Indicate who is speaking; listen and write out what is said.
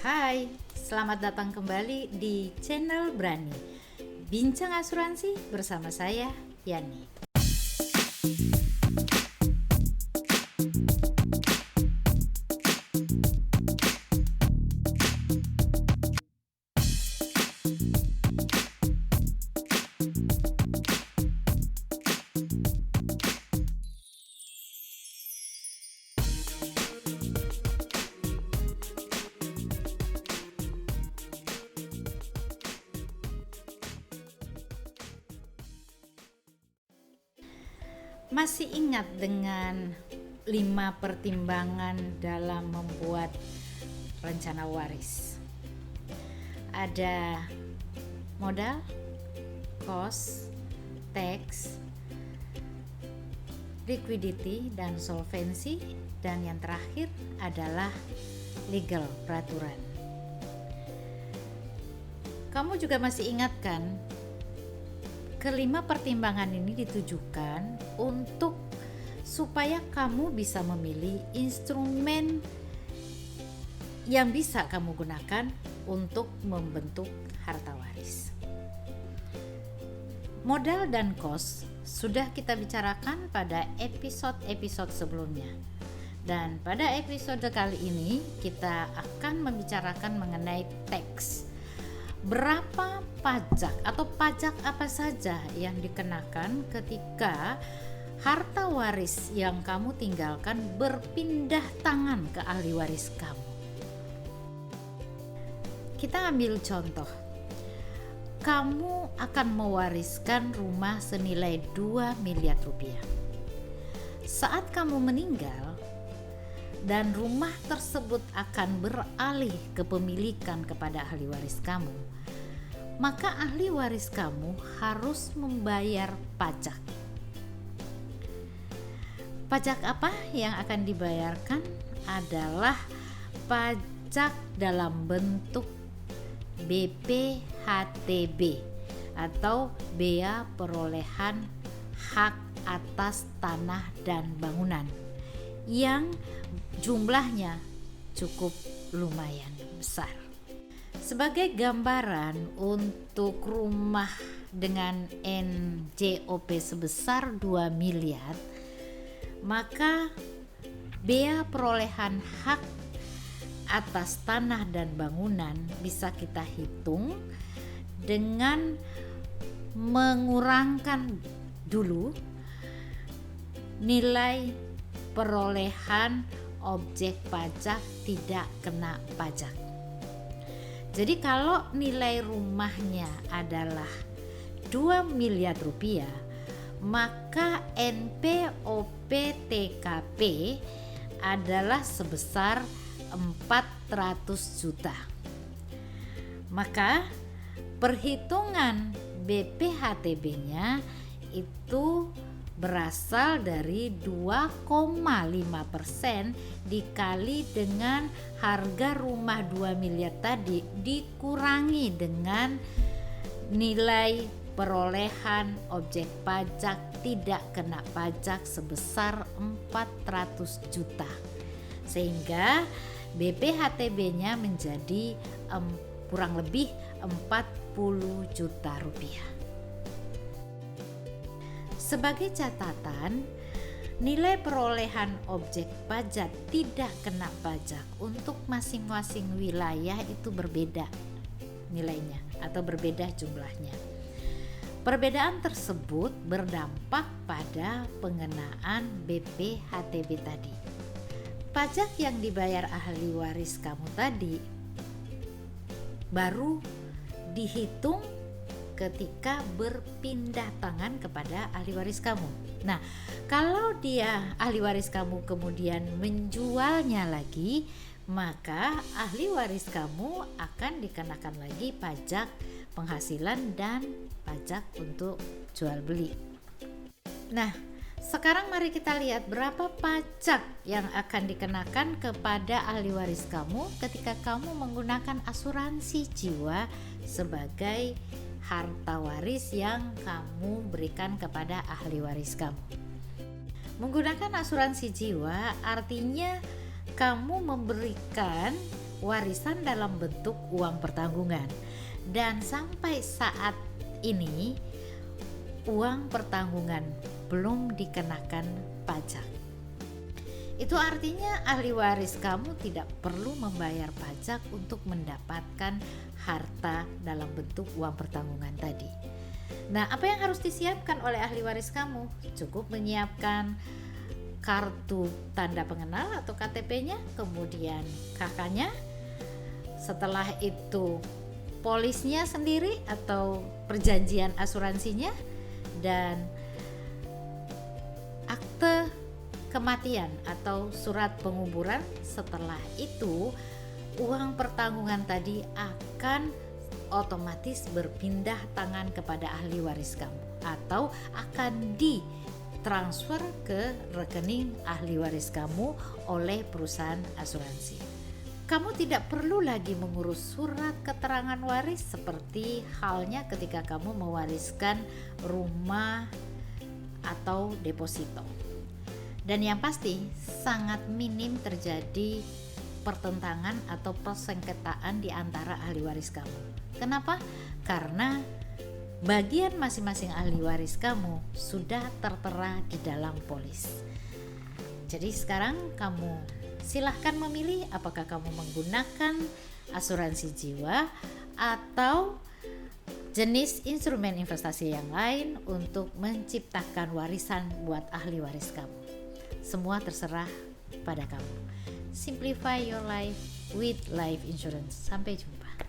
Speaker 1: Hai, selamat datang kembali di channel Brani Bincang Asuransi bersama saya, Yani. Masih ingat dengan 5 pertimbangan dalam membuat rencana waris? Ada modal, cost, tax, liquidity dan solvency, dan yang terakhir adalah legal, peraturan. Kamu juga masih ingat kan? Kelima pertimbangan ini ditujukan untuk supaya kamu bisa memilih instrumen yang bisa kamu gunakan untuk membentuk harta waris. Modal dan cost sudah kita bicarakan pada episode-episode sebelumnya. Dan pada episode kali ini kita akan membicarakan mengenai tax. Berapa pajak atau pajak apa saja yang dikenakan ketika harta waris yang kamu tinggalkan berpindah tangan ke ahli waris kamu? Kita ambil contoh. Kamu akan mewariskan rumah senilai 2 miliar rupiah. Saat kamu meninggal dan rumah tersebut akan beralih kepemilikan kepada ahli waris kamu, maka ahli waris kamu harus membayar pajak. Pajak apa yang akan dibayarkan adalah pajak dalam bentuk BPHTB atau Bea Perolehan Hak Atas Tanah dan Bangunan yang jumlahnya cukup lumayan besar. Sebagai gambaran, untuk rumah dengan NJOP sebesar 2 miliar, maka bea perolehan hak atas tanah dan bangunan bisa kita hitung dengan mengurangkan dulu nilai perolehan objek pajak tidak kena pajak. Jadi kalau nilai rumahnya adalah 2 miliar rupiah, maka NPOP TKP adalah sebesar 400 juta. Maka perhitungan BPHTB-nya itu berasal dari 2,5% dikali dengan harga rumah 2 miliar tadi dikurangi dengan nilai perolehan objek pajak tidak kena pajak sebesar 400 juta. Sehingga BPHTB-nya menjadi kurang lebih 40 juta rupiah. Sebagai catatan, nilai perolehan objek pajak tidak kena pajak untuk masing-masing wilayah itu berbeda nilainya atau berbeda jumlahnya. Perbedaan tersebut berdampak pada pengenaan BPHTB tadi. Pajak yang dibayar ahli waris kamu tadi baru dihitung ketika berpindah tangan kepada ahli waris kamu. Nah, kalau dia ahli waris kamu kemudian menjualnya lagi, maka ahli waris kamu akan dikenakan lagi pajak penghasilan dan pajak untuk jual beli. Nah, sekarang mari kita lihat berapa pajak yang akan dikenakan kepada ahli waris kamu ketika kamu menggunakan asuransi jiwa sebagai harta waris yang kamu berikan kepada ahli waris kamu. Menggunakan asuransi jiwa artinya kamu memberikan warisan dalam bentuk uang pertanggungan. Dan sampai saat ini uang pertanggungan belum dikenakan pajak. Itu artinya ahli waris kamu tidak perlu membayar pajak untuk mendapatkan harta dalam bentuk uang pertanggungan tadi. Nah, apa yang harus disiapkan oleh ahli waris kamu? Cukup menyiapkan kartu tanda pengenal atau KTP-nya, kemudian KK-nya, setelah itu polisnya sendiri atau perjanjian asuransinya, dan akte kematian atau surat penguburan. Setelah itu uang pertanggungan tadi akan otomatis berpindah tangan kepada ahli waris kamu atau akan ditransfer ke rekening ahli waris kamu oleh perusahaan asuransi. Kamu tidak perlu lagi mengurus surat keterangan waris seperti halnya ketika kamu mewariskan rumah atau deposito. Dan yang pasti sangat minim terjadi pertentangan atau persengketaan di antara ahli waris kamu. Kenapa? Karena bagian masing-masing ahli waris kamu sudah tertera di dalam polis. Jadi sekarang kamu silahkan memilih apakah kamu menggunakan asuransi jiwa atau jenis instrumen investasi yang lain untuk menciptakan warisan buat ahli waris kamu. Semua terserah pada kamu. Simplify your life with life insurance. Sampai jumpa.